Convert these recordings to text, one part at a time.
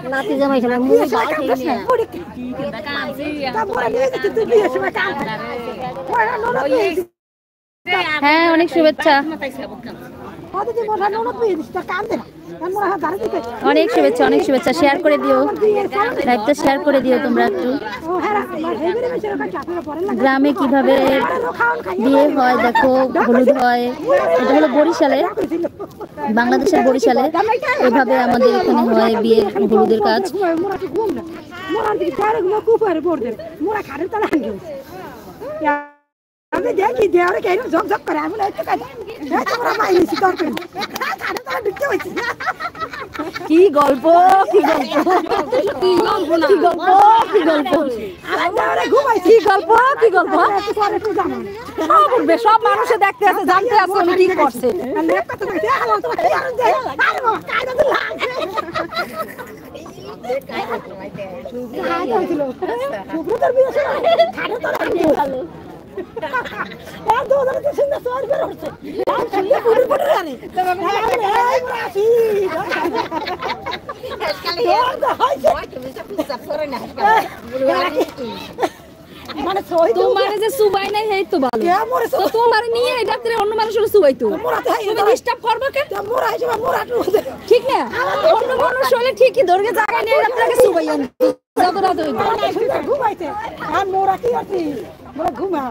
Nanti zaman sama mu bawa sini. হ্যাঁ অনেক শুভেচ্ছা অনেক শুভেচ্ছা অনেক শুভেচ্ছা শেয়ার করে দিও লাইভটা শেয়ার করে দিও তোমরা একটু গ্রামে কিভাবে বিয়ে হয় দেখো হলুদ হয় এটা হলো বরিশালে বাংলাদেশের বরিশালে এভাবে আমাদের এখানে হয় বিয়ের হলুদের কাজ আমি দেখি দেওয়ারে কেন ঝকঝক করে আমি একটু কাজ তোমরা মাইছি তরকারি খাড়ে তোরা ঢুকতে হইছে কি গল্প কি গল্প কি গল্প কি গল্প কি গল্প আর দেওয়ারে ঘুমাইছি কি গল্প কি গল্প একটু পরে একটু জানো সব বলবে সব মানুষে দেখতে আছে জানতে আছে উনি কি করছে আমি এক কথা কইতে হ্যালো তোমরা কি আর দেয় আরে বাবা কায়দা দিল সুব্রতর বিয়ে ছিল খাড়ে তোরা ভালো আর দো ধরে তো সুন্দর সর বের হচ্ছে আর সুন্দর পুরো পুরো রানি এই রাশি মানে সই তোমারে যে সুবাই নাই এই তো ভালো তো তোমার নিয়ে এই ডাক্তারে অন্য মানুষ হলো সুবাইতো তুমি ডিস্টার্ব করবে কে মোরা হিসেবে মোরা ঠিক না অন্য মানুষ হলে ঠিকই দরগে জায়গা নিয়ে ডাক্তারকে সুবাইয়েন যত রাত হইবে ঘুমাইতে আর মোরা কি আছি মোরা ঘুমা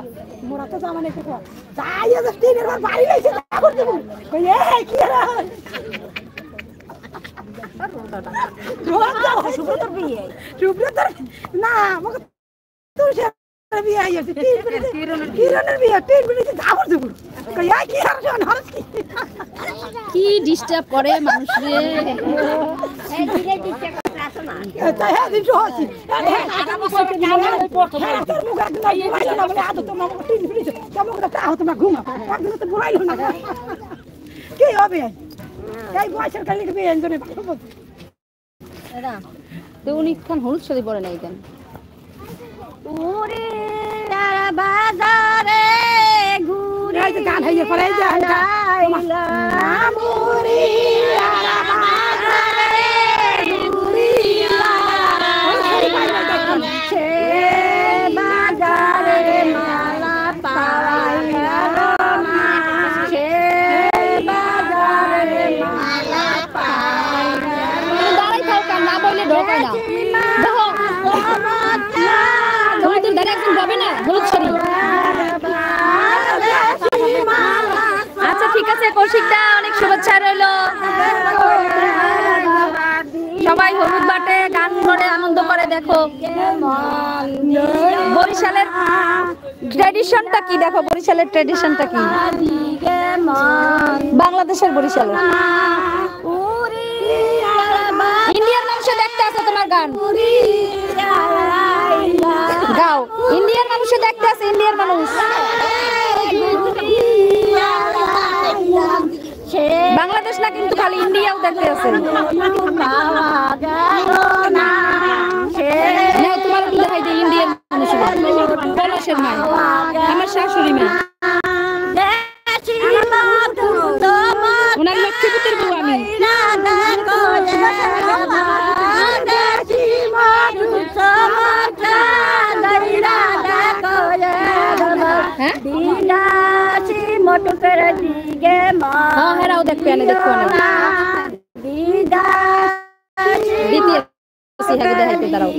মোরা তো জামানে কি কয় যাই যে তিনের বার বাড়ি লাইছে তারপর দেব কই এই কি রে Subrata biye. সুব্রত না আমাকে তুই বিয়ে আইছে কিরণের বিয়ে 3 মিনিটে যাবো দেব কই এই কি আর জান হরস কি ডিস্টার্ব করে মানুষরে Hey, dire dice che traso ma. তাই হ্যাঁ দিন হচ্ছে তোর মুখ একদম বলাইলো না বলে আদত তোমার 3 মিনিট তোমাকে তো তাও তোমার ঘুমা একদম তো বলাইলো না কি হবে এই বয়সের কালে বিয়ে এনজনে Era. তো উনি খান হলুদ শাড়ি পরে নাই কেন Uri dara bazare guri. এই যে গান হইয়ে পড়ে এই যে Amuri dara bazare guri. Che bazare mala pawai aroma. Che bazare mala pawai aroma. দাঁড়াই থাও কান না বললে ঢোকায় না দেখো তুমি তো দাঁড়া একজন পাবে না হলুদ শাড়ি আচ্ছা ঠিক আছে কৌশিকদা অনেক শুভেচ্ছা রইলো সবাই হলুদ বাটে গান করে আনন্দ করে দেখো বরিশালের ট্র্যাডিশনটা কি দেখো বরিশালের ট্র্যাডিশনটা কি বাংলাদেশের বরিশালের ইন্ডিয়ার মানুষে দেখতে আছে তোমার গান গাও ইন্ডিয়ার মানুষে দেখতে আছে ইন্ডিয়ার মানুষ বাংলাদেশ না কিন্তু খালি ইন্ডিয়াও দেখতে আছে তোমার একটু দেখাই যে ইন্ডিয়ান মানুষ পলাশের মা আমার শাশুড়ি মা ওনার লক্ষ্মীপুতের বউ আমি হ্যাঁ হেরাও দেখবে না দেখো না দ্বিতীয় দেখাইতে দাঁড়াও